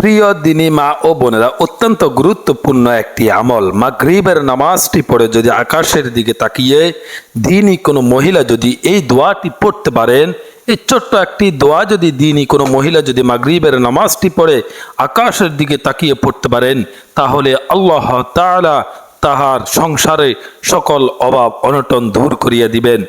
প্রিয় দিনী মা ও বোনেরা, অত্যন্ত গুরুত্বপূর্ণ একটি আমল। মাগরিবের নামাজটি পড়ে যদি আকাশের দিকে তাকিয়ে দিনী কোনো মহিলা যদি এই দোয়াটি পড়তে পারেন, এই ছোট্ট একটি দোয়া যদি দিনী কোনো মহিলা যদি মাগরিবের নামাজটি পড়ে আকাশের দিকে তাকিয়ে পড়তে পারেন, তাহলে আল্লাহ তাআলা তাহার সংসারে সকল অভাব অনটন দূর করিয়া দিবেন,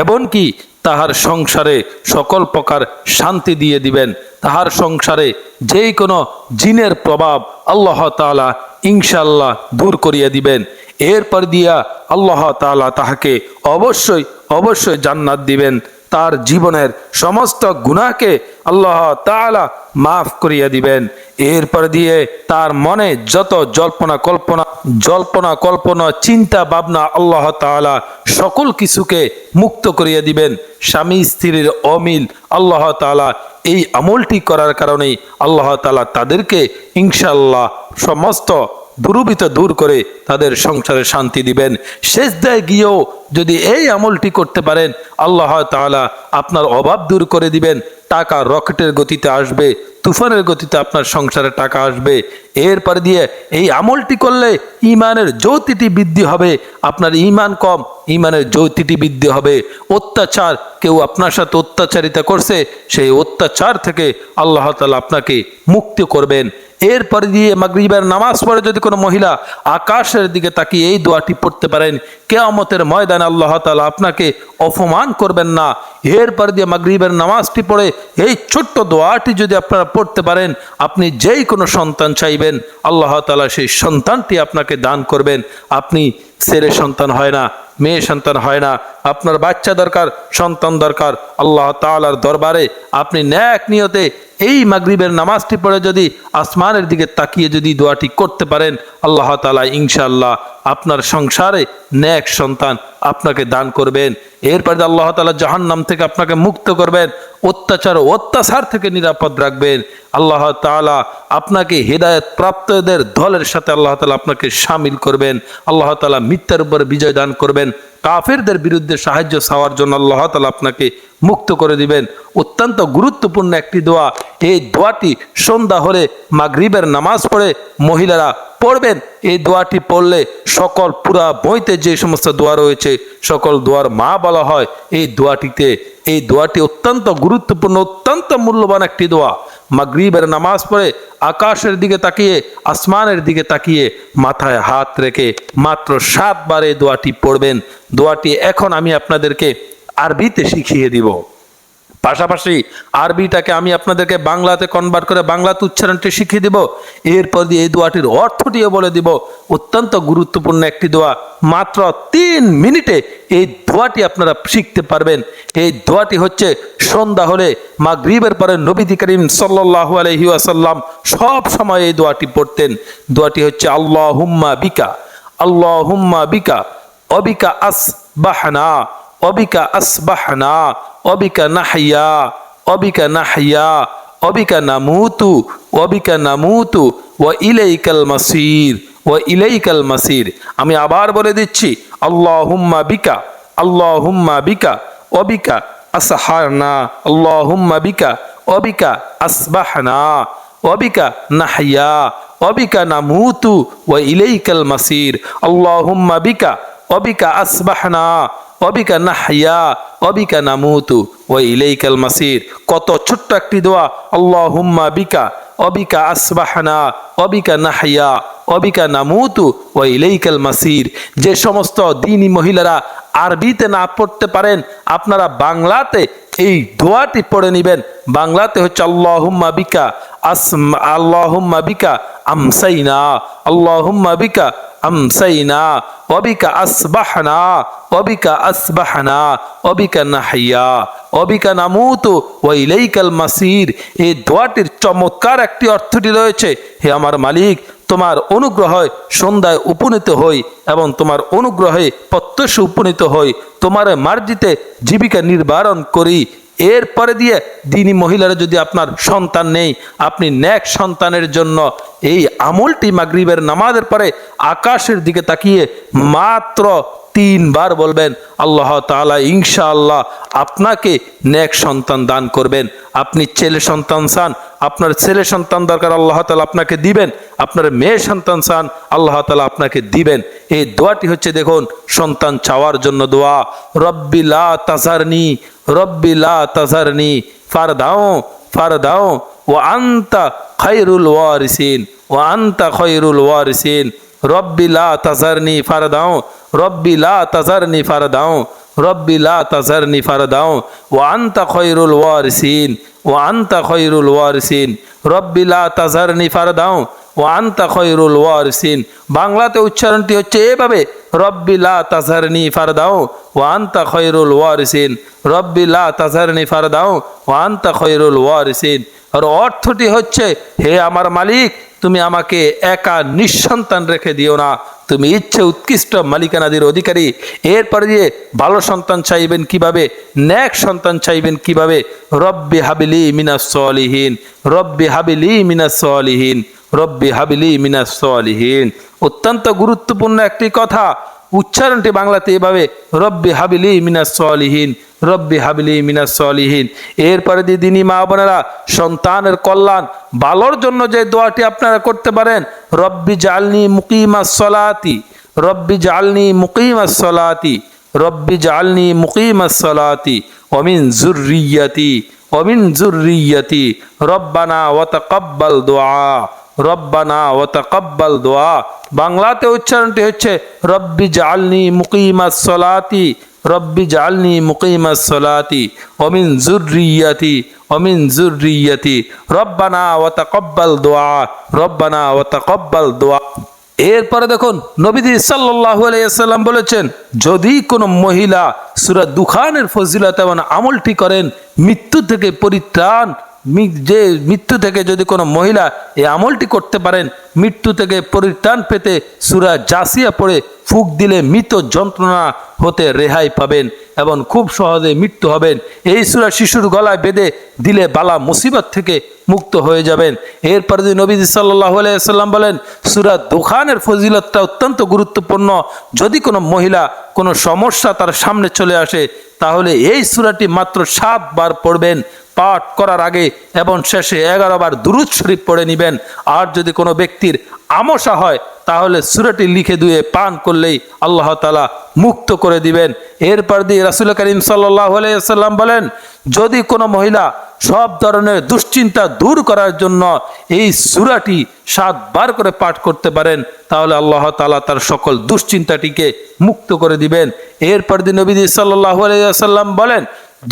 এমনকি তাহার সংসারে সকল প্রকার শান্তি দিয়ে দিবেন। তাহার সংসারে যেই কোনো জিনের প্রভাব আল্লাহ তাআলা ইনশাআল্লাহ দূর করিয়া দিবেন। এরপর দিয়া আল্লাহ তাআলা তাহাকে অবশ্যই অবশ্যই জান্নাত দিবেন। তার জীবনের সমস্ত গুনাহকে আল্লাহ তাআলা মাফ করিয়া দিবেন। এরপর দিয়ে তার মনে যত জল্পনা কল্পনা চিন্তা ভাবনা আল্লাহ তাআলা সকল কিছুকে মুক্ত করিয়া দিবেন। স্বামী স্ত্রীর অমিল আল্লাহ তাআলা এই আমলটি করার কারণেই আল্লাহ তাআলা তাদেরকে ইনশাআল্লাহ সমস্ত দুরুবিত দূর করে তাদের সংসারে শান্তি দিবেন। সেজদায় গিয়েও যদি এই আমলটি করতে পারেন, আল্লাহ তাআলা আপনার অভাব দূর করে দিবেন। টাকা রকেটের গতিতে আসবে, তুফানের গতিতে আপনার সংসারে টাকা আসবে। এরপর দিয়ে এই আমলটি করলে ঈমানের জ্যোতিটি বৃদ্ধি হবে। আপনার ঈমান কম, ঈমানের জ্যোতিটি বৃদ্ধি হবে। অত্যাচার, কেউ আপনার সাথে অত্যাচারিতা করছে, সেই অত্যাচার থেকে আল্লাহ তাআলা আপনাকে মুক্তি করবেন। এরপরে দিয়ে মাগরিবের নামাজ পড়ে যদি কোনো মহিলা আকাশের দিকে তাকিয়ে এই দোয়াটি পড়তে পারেন, কিয়ামতের ময়দানে আল্লাহ তাআলা আপনাকে অপমান করবেন না। এরপর দিয়ে মাগরিবের নামাজটি পড়ে এই ছোট্ট দোয়াটি যদি আপনারা পড়তে পারেন, আপনি যেই কোনো সন্তান চাইবেন আল্লাহ তাআলা সেই সন্তানটি আপনাকে দান করবেন। আপনি ছেলে সন্তান হয় না, মেয়ে সন্তান হয় না, আপনার বাচ্চা দরকার, সন্তান দরকার, আল্লাহ তাআলার দরবারে আপনি নেক নিয়তে এই মাগরিবের নামাজটি পড়ে যদি আসমানের দিকে তাকিয়ে যদি দোয়াটি করতে পারেন, আল্লাহ তাআলা ইনশাআল্লাহ আপনার সংসারে নেক সন্তান আপনাকে দান করবেন। এরপরে আল্লাহ তাআলা জাহান্নাম থেকে আপনাকে মুক্ত করবেন, অত্যাচার থেকে নিরাপদ রাখবেন। আল্লাহ তাআলা আপনাকে হিদায়াত প্রাপ্তদের দলের সাথে আল্লাহ তাআলা আপনাকে শামিল করবেন। আল্লাহ তাআলা মিথ্যার উপর বিজয় দান করবেন। কাফেরদের বিরুদ্ধে সাহায্য চাওয়ার জন্য আল্লাহ তাআলা আপনাকে মুক্ত করে দিবেন। অত্যন্ত গুরুত্বপূর্ণ একটি দোয়া। এই দোয়াটি সন্ধ্যা হলে মাগরিবের নামাজ পড়ে মহিলারা পড়বেন। এই দোয়াটি পড়লে সকল পুরা বইতে যে সমস্ত দোয়া রয়েছে সকল দোয়ার মা বলা হয় এই দোয়াটিতে। এই দোয়াটি অত্যন্ত গুরুত্বপূর্ণ, অত্যন্ত মূল্যবান একটি দোয়া। মাগরিবের নামাজ পড়ে আকাশের দিকে তাকিয়ে, আসমানের দিকে তাকিয়ে মাথায় হাত রেখে মাত্র 7 বার এই দোয়াটি পড়বেন। দোয়াটি এখন আমি আপনাদেরকে আরবিতে শিখিয়ে দিব, পাশাপাশি আরবিটাকে আমি আপনাদেরকে বাংলাতে কনভার্ট করে বাংলাতে উচ্চারণটি শিখিয়ে দিব। এরপর দিয়ে এই দোয়াটির অর্থটিও বলে দিব। অত্যন্ত গুরুত্বপূর্ণ একটি দোয়া। মাত্র 3 মিনিটে এই দোয়াটি আপনারা শিখতে পারবেন। এই দোয়াটি হচ্ছে সন্ধ্যা হলে মাগরিবের পরে নবী করিম সাল্লাল্লাহু আলাইহি ওয়াসাল্লাম সব সময় এই দোয়াটি পড়তেন। দোয়াটি হচ্ছে আল্লাহুম্মা বিকা, আল্লাহুম্মা বিকা, অবিকা আসবাহনা, অবিকা আসবাহনা, অবিকা নাহিয়া, অবিকা নাহিয়া, অবিকা নামুতু, অবিকা নামুতু, ওয়া ইলাইকাল মাসির, ওয়া ইলাইকাল মাসির। আমি আবার বলে দিচ্ছি, আল্লাহুম্মা বিকা, আল্লাহুম্মা বিকা, অবিকা আসহারনা, আল্লাহুম্মা বিকা, অবিকা আসবাহনা, অবিকা নাহিয়া, অবিকা নামুতু, ওয়া ইলাইকাল মাসির। আল্লাহুম্মা বিকা, অবিকা আসবাহনা, অবিকা নাহিয়া, অবিকা নামুতু, ওয়া ইলাইকাল মাসির। কত ছোট্ট একটি দোয়া। আল্লাহুম্মা বিকা, অবিকা আসবাহনা, অবিকা নাহিয়া, অবিকা নামুতু, ওয়া ইলাইকাল মাসির। যে সমস্ত দ্বীনী মহিলারা আরবিতে না পড়তে পারেন, আপনারা বাংলাতে এই দোয়াটি পড়ে নেবেন। বাংলাতে হচ্ছে আল্লাহুম্মা বিকা আল্লাহুম্মা বিকা আমসাইনা, আল্লাহুম্মা বিকা আমসাইনা, অবিকা আসবাহনা, অবিকা আসবাহনা, অবিকা নাহিয়া, অবিকা নামুতু, ওয়া ইলাইকাল মাসির। এই দোয়াটির চমৎকার একটি অর্থটি রয়েছে। হে আমার মালিক, তোমার অনুগ্রহে সন্ধ্যায় উপনীত হই এবং তোমার অনুগ্রহে প্রত্যক্ষ উপনীত হই, তোমার মার্জিতে জীবিকা নির্বাহন করি। এরপরে দিয়ে দ্বীনী মহিলারা যদি আপনার সন্তান নেই, আপনি নেক সন্তানের জন্য এই আমলটি মাগরিবের নামাজের পরে আকাশের দিকে তাকিয়ে মাত্র 3 বার বলবেন, আল্লাহ তাআলা ইনশাআল্লাহ আপনাকে নেক সন্তান দান করবেন। আপনি ছেলে সন্তান চান, আপনার ছেলে সন্তান দরকার, আল্লাহ তাআলা আপনাকে দিবেন। আপনার মেয়ে সন্তান চান, আল্লাহ তাআলা আপনাকে দিবেন। এই দোয়াটি হচ্ছে দেখুন সন্তান চাওয়ার জন্য দোয়া। রব্বি লা তাজারনি, রব্বি লা তাজারনি ফারদাও ফারদাও ওয়া আনতা খায়রুল ওয়ারিসিন, ওয়া আনতা খায়রুল ওয়ারিসিন। রব্বি লা তাজারনি ফারদাও, রব্বি লা তাজারনি ফারদাও, রব্বি লা তাজারনি ফারদাও ওয়া আনতা খায়রুল ওয়ারিসিন, ওয়া আনতা খায়রুল ওয়ারিসিন। রব্বি লা তাজারনি ফারদাও ওয়া আনতা খায়রুল ওয়ারিসিন। বাংলাতে উচ্চারণটি হচ্ছে এভাবে, রব্বি লা তাজারনি ফারদাও ওয়া আনতা খায়রুল ওয়ারিসিন, রব্বি লা তাজারনি ফারদাও ওয়া আনতা খায়রুল ওয়ারিসিন। আর অর্থটি হচ্ছে, হে আমার মালিক, তুমি আমাকে একা নিঃসন্তান রেখে দিও না, তুমি ইচ্ছে উৎকৃষ্ট মালিকানাদের অধিকারী। এরপরে দিয়ে ভালো সন্তান চাইবেন কিভাবে, নেক সন্তান চাইবেন কিভাবে, রব্বি হাবিলি মিনাস সলিহিন, রব্বি হাবিলি মিনাস সলিহিন, রব্বি হাবিলি মিনাস সলিহিন। অত্যন্ত গুরুত্বপূর্ণ একটি কথা। উচ্চারণটি বাংলাতে এভাবে, রব্বি হাবিলি মিনাস সলিহিন, রব্বি হাবিলি মিনাস সলিহিন। এরপরে দিদিনী মা বোনেরা, সন্তানের কল্যাণ ভালোর জন্য যে দোয়াটি আপনারা করতে পারেন, রব্বি জালনি মুকিমাস সলাতি, রব্বি জালনি মুকিমাস সলাতি, রব্বি জালনি মুকিমাস সলাতি ওমিন যুররিয়াতি, ওমিন যুররিয়াতি রব্বানা ওয়া তাকাব্বাল দুআ, রব্বানা ওয়া তাকাব্বাল দুআ। বাংলাতে উচ্চারণটি হচ্ছে, রব্বি জালনি মুকিমাস সলাতি, রব্বি জালনি মুকিমাস সলাতি ওমিন যুররিয়াতি, ওমিন যুররিয়াতি রব্বানা ওয়া তাকাব্বাল দুআ, রব্বানা ওয়া তাকাব্বাল দুআ। এরপরে দেখুন নবীজি সাল্লাল্লাহু আলাইহি ওয়াসাল্লাম বলেছেন, যদি কোনো মহিলা সূরা দুখানের ফজিলত এবং আমলটি করেন, মৃত্যু থেকে পরিত্রাণ, যে মৃত্যু থেকে যদি কোনো মহিলা এই আমলটি করতে পারেন, মৃত্যু থেকে পরিত্রাণ পেতে সূরা জাসিয়া পড়ে ফুঁক দিলে মৃত যন্ত্রণা হতে রেহাই পাবেন এবং খুব সহজে মৃত্যু হবেন। এই সূরা শিশুর গলায় বেঁধে দিলে বালা মুসিবত থেকে মুক্ত হয়ে যাবেন। এরপরে নবীজি সাল্লাল্লাহু আলাইহি ওয়াসাল্লাম বলেন, সূরা দুখানের ফজিলতটা অত্যন্ত গুরুত্বপূর্ণ। যদি কোনো মহিলা কোনো সমস্যা তার সামনে চলে আসে, তাহলে এই সূরাটি মাত্র 7 বার পড়বেন পাঠ করার আগে, এবং শেষে 11 বার দুরূদ শরীফ পড়ে নেবেন। আর যদি কোনো ব্যক্তির আমশা হয়, তাহলে সূরাটি লিখে ধুয়ে পান করলেই আল্লাহ তাআলা মুক্ত করে দিবেন। এরপর দিয়ে রাসূল করিম সাল্লাল্লাহু আলাইহি ওয়াসাল্লাম বলেন, যদি কোনো মহিলা সব ধরনের দুশ্চিন্তা দূর করার জন্য এই সূরাটি 7 বার করে পাঠ করতে পারেন, তাহলে আল্লাহ তাআলা তার সকল দুশ্চিন্তাটিকে মুক্ত করে দিবেন। এরপর দিয়ে নবীজি সাল্লাল্লাহু আলাইহি ওয়াসাল্লাম বলেন,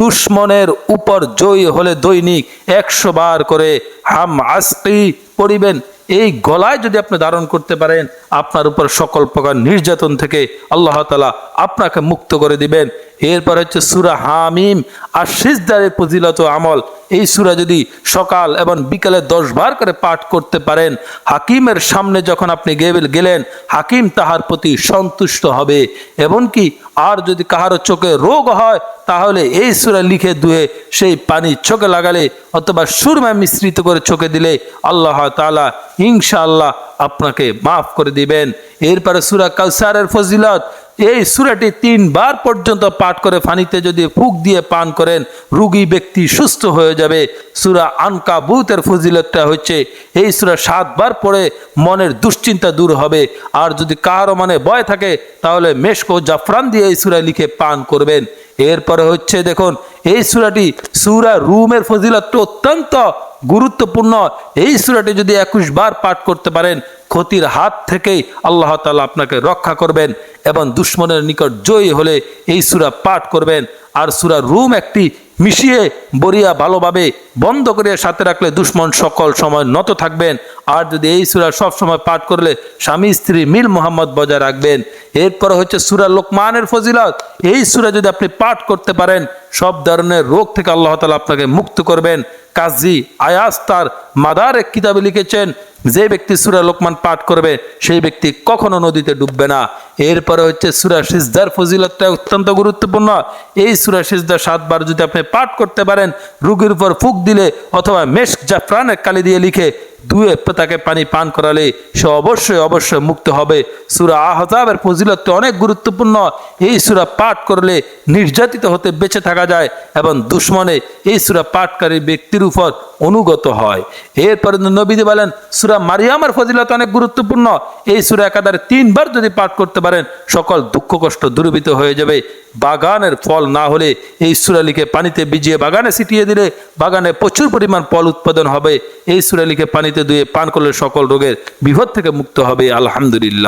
দুশ্মনের উপর জয়ী হলে দৈনিক 100 বার করে হাম আসকি পড়িবেন। এই গলায় যদি আপনি ধারণ করতে পারেন, আপনার উপর সকল প্রকার নির্যাতন থেকে আল্লাহ তাআলা আপনাকে মুক্ত করে দিবেন। এরপর হচ্ছে সূরা হামিম আর সিজদার ফজিলত আমল। এই সূরা যদি সকাল এবং বিকালে 10 বার করে পাঠ করতে পারেন, হাকিমের সামনে যখন আপনি গেলেন, হাকিম তাহার প্রতি সন্তুষ্ট হবে। এমনকি আর যদি কাহারো চোখে রোগ হয়, তাহলে এই সূরা লিখে ধুয়ে সেই পানি চোখে লাগালে অথবা সুরমা মিশ্রিত করে চোখে দিলে আল্লাহ তাআলা ইনশাআল্লাহ আপনাকে মাফ করে দিবেন। এরপরে সূরা কাউসারের ফজিলত, এই সূরাটি 3 বার পর্যন্ত পাঠ করে পানিতে যদি ফুঁক দিয়ে পান করেন, রোগী ব্যক্তি সুস্থ হয়ে যাবে। সূরা আনকাবুতের ফজিলতটা হচ্ছে, এই সূরা 7 বার পড়ে মনের দুশ্চিন্তা দূর হবে। আর যদি কারো মনে ভয় থাকে, তাহলে মেশক ও জাফরান দিয়ে এই সূরা লিখে পান করবেন। এরপরে হচ্ছে দেখুন, এই সূরাটি সূরা রুমের ফজিলতটা অত্যন্ত গুরুত্বপূর্ণ। এই সূরাটি যদি 21 বার পাঠ করতে পারেন, ক্ষতির হাত থেকেই আল্লাহ তাআলা আপনাকে রক্ষা করবেন এবং দুশ্মনের নিকট জয়ী হলে এই সূরা পাঠ করবেন। আর সূরা রুম একটি মিশিয়ে বরিয়া ভালোভাবে বন্ধ করে সাথে রাখলে দুশ্মন সকল সময় নত থাকবেন। আর যদি এই সূরা সব সময় পাঠ করলে স্বামী স্ত্রী মিল মোহাম্মদ বজায় রাখবেন। এরপর হচ্ছে সূরা লোকমানের ফজিলত। এই সূরা যদি আপনি পাঠ করতে পারেন, সব ধরনের রোগ থেকে আল্লাহ তাআলা আপনাকে মুক্ত করবেন। কাজী আয়াজ তার মাদারেক কিতাবে লিখেছেন, যে ব্যক্তি সূরা লোকমান পাঠ করবে, সেই ব্যক্তি কখনো নদীতে ডুববে না। এরপরে হচ্ছে সূরা সিজদার ফজিলতটা অত্যন্ত গুরুত্বপূর্ণ। এই সূরা সিজদা 7 বার যদি আপনি পাঠ করতে পারেন, রোগীর উপর ফুঁক দিলে অথবা মেশক জাফরানের কালি দিয়ে লিখে দুয়ে তাকে পানি পান করালে সে অবশ্যই অবশ্যই মুক্ত হবে। সূরা আহজাবের ফজিলত অনেক গুরুত্বপূর্ণ। এই সূরা পাঠ করলে নির্যাতিত হতে বেঁচে থাকা যায় এবং দুশ্মনে এই সূরা পাঠকারী ব্যক্তির উপর অনুগত হয়। এরপরে নবীজি বলেন সূরা মারিয়ামের ফজিলত অনেক গুরুত্বপূর্ণ। এই সূরা একাধারে 3 বার যদি পাঠ করতে পারেন সকল দুঃখ কষ্ট দূরীভূত হয়ে যাবে। বাগানের ফল না হলে এই সূরা লিখে পানিতে ভিজিয়ে বাগানে ছিটিয়ে দিলে বাগানে প্রচুর পরিমাণ ফল উৎপাদন হবে। এই সূরা লিখে পানিতে ধুয়ে পান করলে সকল রোগের বিপদ থেকে মুক্ত হবে। আলহামদুলিল্লাহ।